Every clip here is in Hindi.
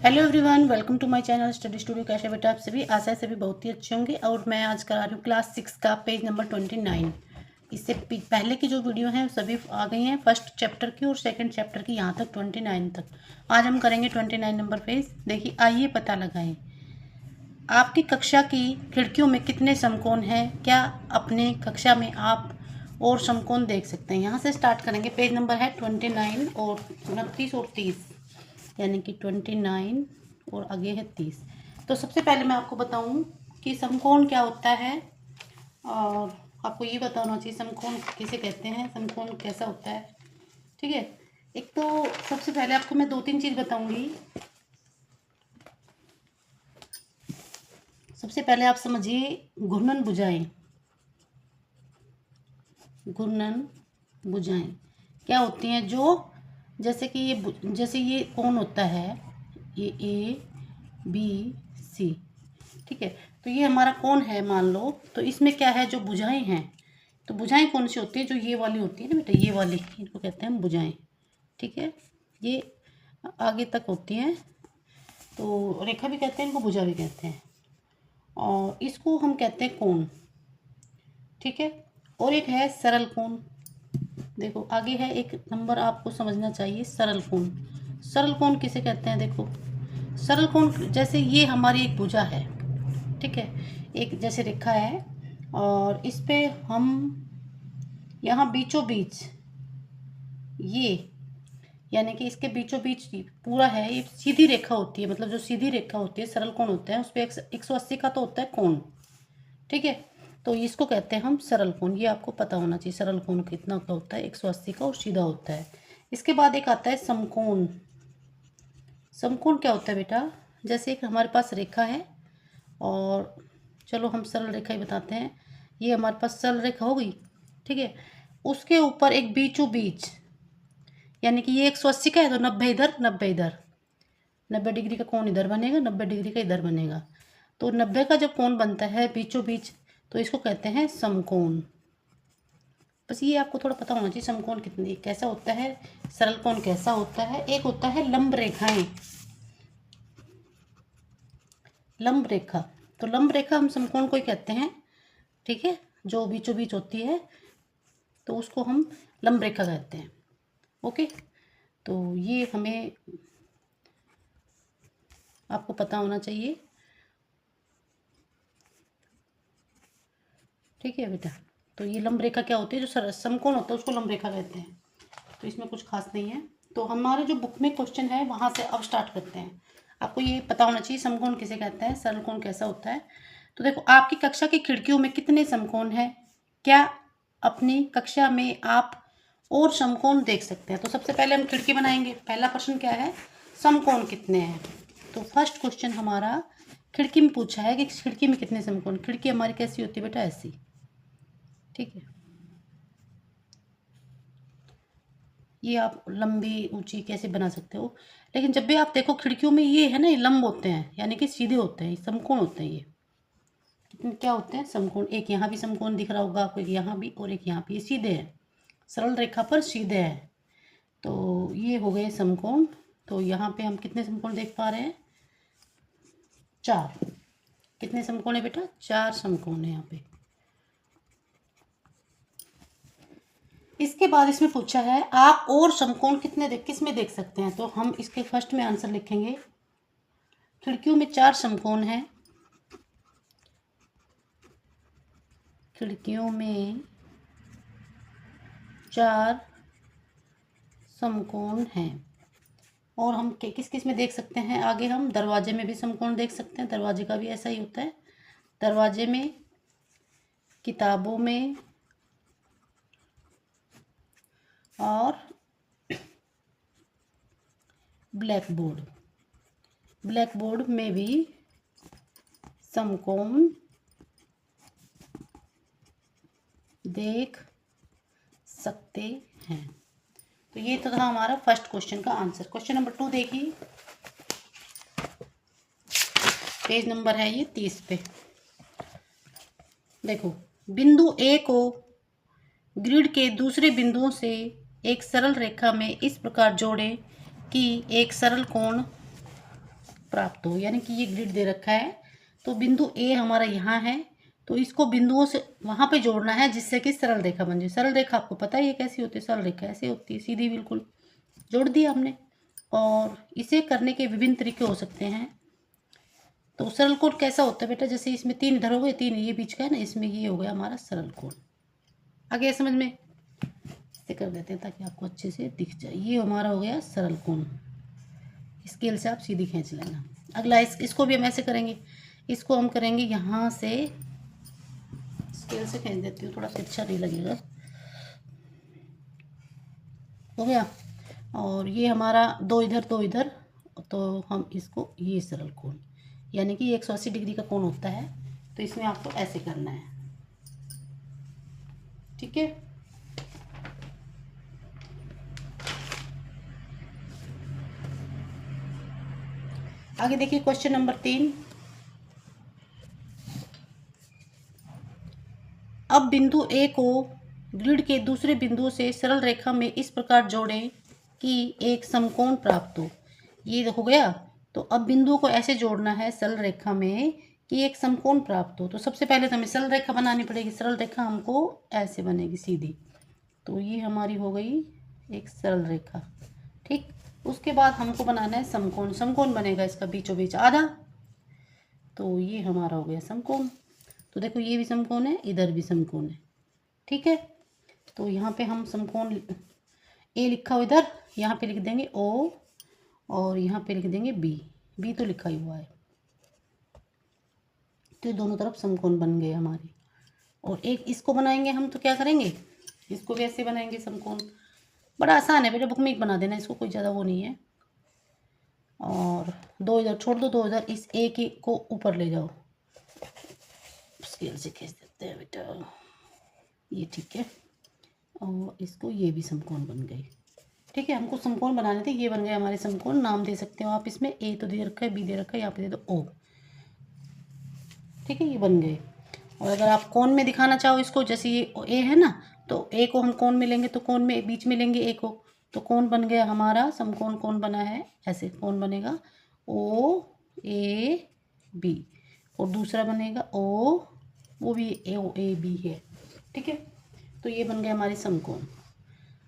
Hello everyone, welcome to my channel study studio. कैसे बेटा आप सभी? आशा है सभी बहुत ही अच्छे होंगे। और मैं आज करा रही हूँ क्लास 6 का पेज नंबर 29। इससे पहले की जो वीडियो हैं सभी आ गई हैं, फर्स्ट चैप्टर की और सेकंड चैप्टर की, यहाँ तक 29 तक। आज हम करेंगे 29 नंबर पेज। देखिए, आइए पता लगाएं आपकी कक्षा की खिड़कियों में कितने समकोण हैं। क्या अपने कक्षा में आप और समकोण देख सकते हैं? यहाँ से स्टार्ट करेंगे। पेज नंबर है 29 और 29 और 30, यानी कि 29 और आगे है 30। तो सबसे पहले मैं आपको बताऊं कि समकोण क्या होता है, और आपको ये बताना चाहिए समकोण किसे कहते हैं, समकोण कैसा होता है। ठीक है, एक तो सबसे पहले आपको मैं 2-3 चीज़ बताऊंगी। सबसे पहले आप समझिए घूर्णन भुजाएं। घूर्णन भुजाएं क्या होती हैं? जो जैसे ये कोण होता है, ये ए बी सी, ठीक है। तो ये हमारा कोण है मान लो। तो इसमें क्या है, जो भुजाएं हैं, तो भुजाएं कौन सी होती है? जो ये वाली होती है ना बेटा, ये वाली, इनको कहते हैं भुजाएं। ठीक है, ये आगे तक होती हैं, तो रेखा भी कहते हैं इनको, भुजा भी कहते हैं, और इसको हम कहते हैं कोण। ठीक है, और एक है सरल कोण। देखो आगे है एक नंबर, आपको समझना चाहिए सरल कोण। सरल कोण किसे कहते हैं? देखो, सरल कोण जैसे ये हमारी एक भुजा है, ठीक है, एक जैसे रेखा है, और इस पे हम यहाँ बीचों बीच, ये यानी कि इसके बीचों बीच पूरा है, ये सीधी रेखा होती है। मतलब जो सीधी रेखा होती है, सरल कोण होते हैं, उस पर 180 का तो होता है कोण। ठीक है, तो इसको कहते हैं हम सरल कोण। ये आपको पता होना चाहिए, सरल कोण कितना का होता है, 180 का, और सीधा होता है। इसके बाद एक आता है समकोण। समकोण क्या होता है बेटा? जैसे एक हमारे पास रेखा है, और चलो हम सरल रेखा ही बताते हैं। ये हमारे पास सरल रेखा हो गई, ठीक है। उसके ऊपर एक बीचों बीच, यानी कि ये 180 का है, तो 90 इधर 90 इधर, 90 डिग्री का कोण इधर बनेगा, 90 डिग्री का इधर बनेगा। तो 90 का जब कोण बनता है बीचों बीच, तो इसको कहते हैं समकोण। बस ये आपको थोड़ा पता होना चाहिए, समकोण कितनी कैसा होता है, सरल कोण कैसा होता है। एक होता है लंब रेखाएं, लंब रेखा। तो लंब रेखा हम समकोण को ही कहते हैं, ठीक है, जो बीचों बीच होती है, तो उसको हम लंब रेखा कहते हैं। ओके, तो ये हमें आपको पता होना चाहिए। ठीक है बेटा, तो ये लंब रेखा क्या होती है? जो समकोण होता है उसको लंब रेखा कहते हैं। तो इसमें कुछ खास नहीं है। तो हमारे जो बुक में क्वेश्चन है वहाँ से अब स्टार्ट करते हैं। आपको ये पता होना चाहिए समकोण किसे कहते हैं, सरल कोण कैसा होता है। तो देखो, आपकी कक्षा की खिड़कियों में कितने समकोण हैं? क्या अपनी कक्षा में आप और समकोण देख सकते हैं? तो सबसे पहले हम खिड़की बनाएंगे। पहला प्रश्न क्या है? समकोण कितने हैं? तो फर्स्ट क्वेश्चन हमारा खिड़की में पूछा है कि खिड़की में कितने समकोण। खिड़की हमारी कैसी होती है बेटा? ऐसी, ठीक है। ये आप लंबी ऊंची कैसे बना सकते हो, लेकिन जब भी आप देखो खिड़कियों में ये है ना, ये लंब होते हैं, यानी कि सीधे होते हैं, समकोण होते हैं। ये कितने क्या होते हैं? समकोण। एक यहाँ भी समकोण दिख रहा होगा आपको, एक यहाँ भी और एक यहाँ भी, ये सीधे हैं, सरल रेखा पर सीधे हैं। तो ये हो गए समकोण। तो यहाँ पे हम कितने समकोण देख पा रहे हैं? 4। कितने समकोण है बेटा? 4 समकोण है यहाँ पे। इसके बाद इसमें पूछा है आप और समकोण किस में देख सकते हैं। तो हम इसके फर्स्ट में आंसर लिखेंगे, खिड़कियों में 4 समकोण हैं। खिड़कियों में 4 समकोण हैं। और हम किस किस में देख सकते हैं? आगे हम दरवाजे में भी समकोण देख सकते हैं, दरवाजे का भी ऐसा ही होता है। दरवाजे में, किताबों में, और ब्लैक बोर्ड में भी समकोण देख सकते हैं। तो ये तो था हमारा फर्स्ट क्वेश्चन का आंसर। क्वेश्चन नंबर 2 देखिए, पेज नंबर है ये 30 पे। देखो, बिंदु ए को ग्रिड के दूसरे बिंदुओं से एक सरल रेखा में इस प्रकार जोड़ें कि एक सरल कोण प्राप्त हो, यानी कि ये ग्रिड दे रखा है तो बिंदु ए हमारा यहाँ है, तो इसको बिंदुओं से वहाँ पे जोड़ना है जिससे कि सरल रेखा बन जाए। सरल रेखा आपको पता है ये कैसी होती है, सरल रेखा ऐसे होती है, सीधी बिल्कुल। जोड़ दिया हमने। और इसे करने के विभिन्न तरीके हो सकते हैं। तो सरल कोण कैसा होता है बेटा, जैसे इसमें 3 इधर हो गए, 3 ये बीच का है ना, इसमें ये हो गया हमारा सरल कोण। आ गया समझ में? इसे कर देते हैं ताकि आपको अच्छे से दिख जाए। ये हमारा हो गया सरल कोण। स्केल से आप सीधी खींच लेना। अगला इसको भी हम ऐसे करेंगे। इसको हम करेंगे यहाँ से, स्केल से खींच देती हूँ, थोड़ा तिरछा नहीं लगेगा। हो गया। और ये हमारा 2 इधर 2 इधर, तो हम इसको ये सरल कोण, यानी कि 180 डिग्री का कोण होता है, तो इसमें आपको ऐसे करना है। ठीक है। आगे देखिए क्वेश्चन नंबर 3। अब बिंदु ए को ग्रिड के दूसरे बिंदुओं से सरल रेखा में इस प्रकार जोड़ें कि एक समकोण प्राप्त हो। ये हो गया। तो अब बिंदुओं को ऐसे जोड़ना है सरल रेखा में कि एक समकोण प्राप्त हो। तो सबसे पहले तो हमें सरल रेखा बनानी पड़ेगी। सरल रेखा हमको ऐसे बनेगी सीधी। तो ये हमारी हो गई एक सरल रेखा। ठीक। उसके बाद हमको बनाना है समकोण। समकोण बनेगा इसका बीचों बीच आधा। तो ये हमारा हो गया समकोण। तो देखो ये भी समकोण है, इधर भी समकोण है। ठीक है। तो यहाँ पे हम समकोण ए लिखा हो इधर, यहाँ पे लिख देंगे ओ, और यहाँ पे लिख देंगे बी। बी तो लिखा ही हुआ है। तो दोनों तरफ समकोण बन गए हमारे। और एक इसको बनाएंगे हम, तो क्या करेंगे, इसको भी ऐसे बनाएंगे समकोण। बड़ा आसान है बेटा, बुक में एक बना देना, इसको कोई ज़्यादा वो नहीं है। और 2 इधर छोड़ दो, 2 इधर, इस ए के को ऊपर ले जाओ। स्केल से खींच देते हैं बेटा, ये ठीक है। और इसको, ये भी समकोण बन गई। ठीक है। हमको समकोण बनाने थे, ये बन गए हमारे समकोण। नाम दे सकते हो आप इसमें, ए तो दे रखा है, बी दे रखा है, यहाँ पे दे दो ओ। ठीक है, ये बन गए। और अगर आप कोण में दिखाना चाहो इसको, जैसे ये ए है ना, तो ए को हम कोण में लेंगे, तो कोण में बीच में लेंगे ए को, तो कोण बन गया हमारा समकोण। कोण बना है ऐसे, कोण बनेगा ओ ए बी। और दूसरा बनेगा ओ, वो भी ए बी है। ठीक है। तो ये बन गया हमारे समकोण।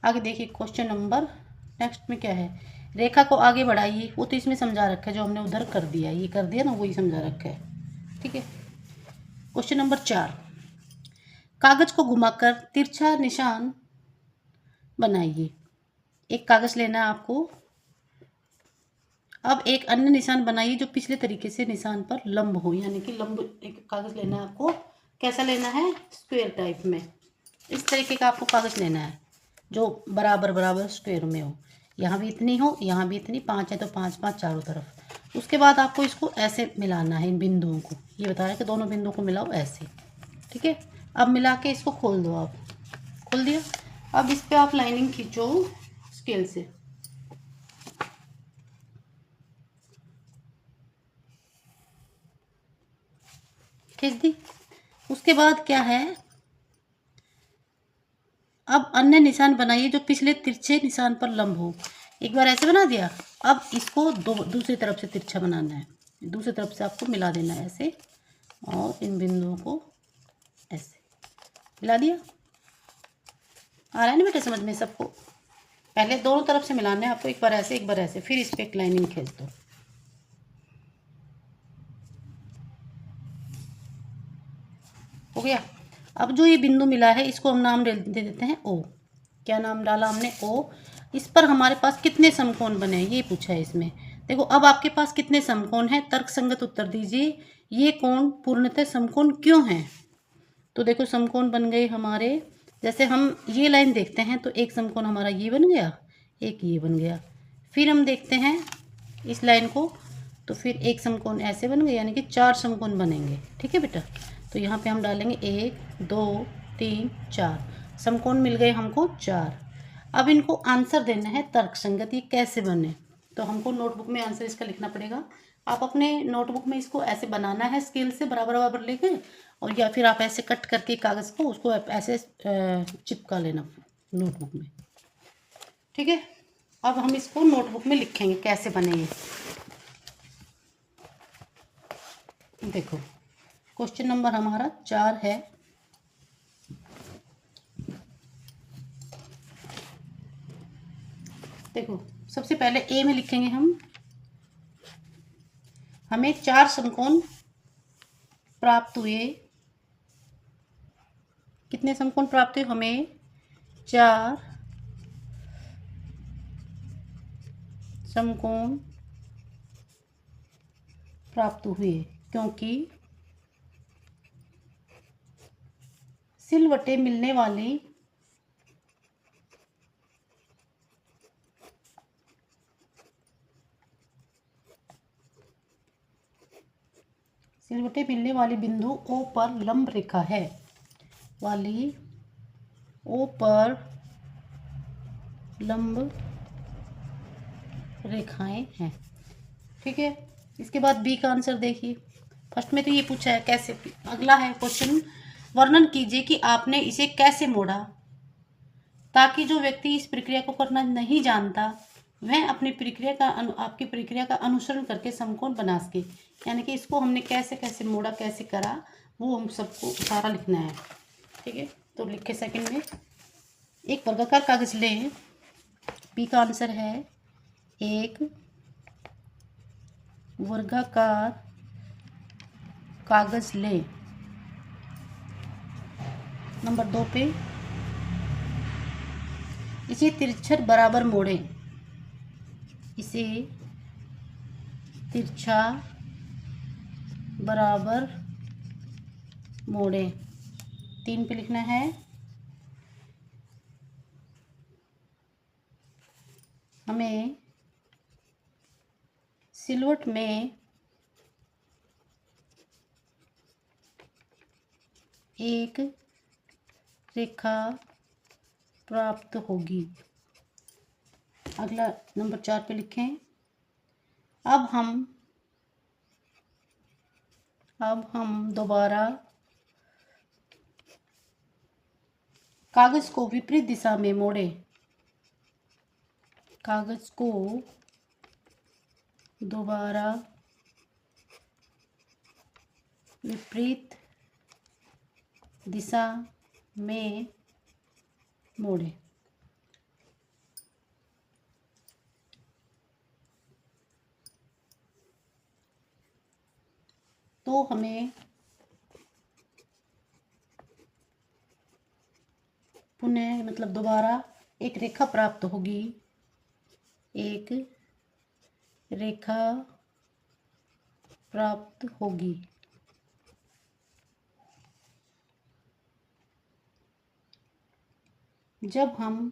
आगे देखिए क्वेश्चन नंबर नेक्स्ट में क्या है, रेखा को आगे बढ़ाइए। वो तो इसमें समझा रखा है, जो हमने उधर कर दिया, ये कर दिया ना, वही समझा रखा है। ठीक है। क्वेश्चन नंबर 4, कागज को घुमाकर तिरछा निशान बनाइए। एक कागज लेना है आपको। अब एक अन्य निशान बनाइए जो पिछले तरीके से निशान पर लंब हो, यानी कि लंब। एक कागज लेना है आपको। कैसा लेना है, स्क्वायर टाइप में। इस तरीके का आपको कागज लेना है जो बराबर बराबर स्क्वायर में हो। यहाँ भी इतनी हो, यहाँ भी इतनी, 5 है तो 5 5 चारों तरफ। उसके बाद आपको इसको ऐसे मिलाना है, इन बिंदुओं को। ये बता रहा है कि दोनों बिंदुओं को मिलाओ ऐसे। ठीक है। अब मिला के इसको खोल दो आप। खोल दिया। अब इस पे आप लाइनिंग खींचो स्केल से। खींच दी। उसके बाद क्या है, अब अन्य निशान बनाइए जो पिछले तिरछे निशान पर लंब हो। एक बार ऐसे बना दिया। अब इसको दूसरी तरफ से तिरछा बनाना है। दूसरी तरफ से आपको मिला देना है ऐसे, और इन बिंदुओं को ऐसे मिला दिया। आ रहा है ना बेटा समझ में सबको? पहले दोनों तरफ से मिलाना है आपको, एक बार ऐसे एक बार ऐसे, फिर इस पर एक लाइनिंग खींच दो। हो गया। अब जो ये बिंदु मिला है, इसको हम नाम दे देते हैं ओ। क्या नाम डाला हमने, ओ। इस पर हमारे पास कितने समकोण बने हैं, ये पूछा है इसमें। देखो अब आपके पास कितने समकोण हैं, तर्कसंगत उत्तर दीजिए। ये कोण पूर्णतः समकोण क्यों हैं? तो देखो समकोण बन गए हमारे, जैसे हम ये लाइन देखते हैं तो एक समकोण हमारा ये बन गया, एक ये बन गया। फिर हम देखते हैं इस लाइन को, तो फिर एक समकोण ऐसे बन गए, यानी कि 4 समकोण बनेंगे। ठीक है बेटा। तो यहाँ पे हम डालेंगे 1 2 3 4 समकोण मिल गए हमको 4। अब इनको आंसर देना है तर्कसंगत, ये कैसे बने। तो हमको नोटबुक में आंसर इसका लिखना पड़ेगा। आप अपने नोटबुक में इसको ऐसे बनाना है स्केल से बराबर बराबर लेके, और या फिर आप ऐसे कट करके कागज़ को उसको ऐसे चिपका लेना नोटबुक में। ठीक है। अब हम इसको नोटबुक में लिखेंगे कैसे बने ये। देखो क्वेश्चन नंबर हमारा 4 है। देखो सबसे पहले ए में लिखेंगे हमें 4 समकोण प्राप्त हुए। कितने समकोण प्राप्त हुए? हमें 4 समकोण प्राप्त हुए, क्योंकि सिलवटें मिलने वाली बिंदु O पर लंब रेखा है, O पर लंब रेखाएं हैं। ठीक है, इसके बाद बी का आंसर देखिए। फर्स्ट में तो ये पूछा है कैसे। अगला है क्वेश्चन, वर्णन कीजिए कि आपने इसे कैसे मोड़ा ताकि जो व्यक्ति इस प्रक्रिया को करना नहीं जानता वह अपनी प्रक्रिया का आपकी प्रक्रिया का अनुसरण करके समकोण बना सके। यानी कि इसको हमने कैसे कैसे मोड़ा, कैसे करा, वो हम सबको सारा लिखना है। ठीक है, तो लिखे सेकंड में, एक वर्गाकार कागज लें। बी का आंसर है एक वर्गाकार कागज लें। नंबर 2 पे, इसे तिरछा बराबर मोड़ें। इसे तिरछा बराबर मोड़ें। 3 पे लिखना है, हमें सिलवट में एक रेखा प्राप्त होगी। अगला नंबर 4 पे लिखें, अब हम दोबारा कागज को विपरीत दिशा में मोड़ें। कागज को दोबारा विपरीत दिशा में मोड़ें। तो हमें पुनः मतलब दोबारा एक रेखा प्राप्त होगी। एक रेखा प्राप्त होगी। जब हम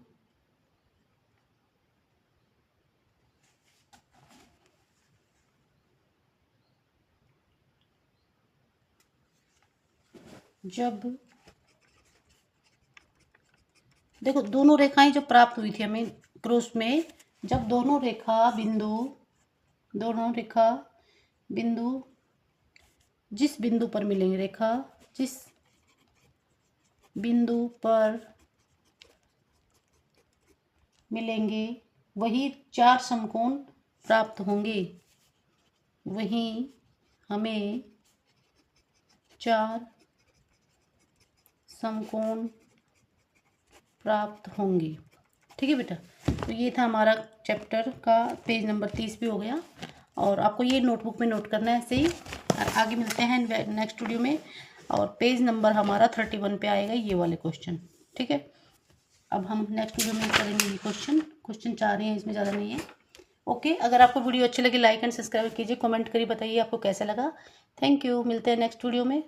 देखो दोनों रेखाएं जो प्राप्त हुई थी हमें क्रॉस में, जब दोनों रेखा बिंदु जिस बिंदु पर मिलेंगे, रेखा जिस बिंदु पर मिलेंगे वही 4 समकोण प्राप्त होंगे। वहीं हमें 4 समकोण प्राप्त होंगे। ठीक है बेटा, तो ये था हमारा चैप्टर का पेज नंबर 30 भी हो गया। और आपको ये नोटबुक में नोट करना है ऐसे ही। आगे मिलते हैं नेक्स्ट वीडियो में, और पेज नंबर हमारा 31 पे आएगा ये वाले क्वेश्चन। ठीक है, अब हम नेक्स्ट वीडियो में करेंगे ये क्वेश्चन 4 हैं, इसमें ज़्यादा नहीं है। ओके, अगर आपको वीडियो अच्छी लगी लाइक एंड सब्सक्राइब कीजिए, कमेंट करिए, बताइए आपको कैसा लगा। थैंक यू, मिलते हैं नेक्स्ट वीडियो में।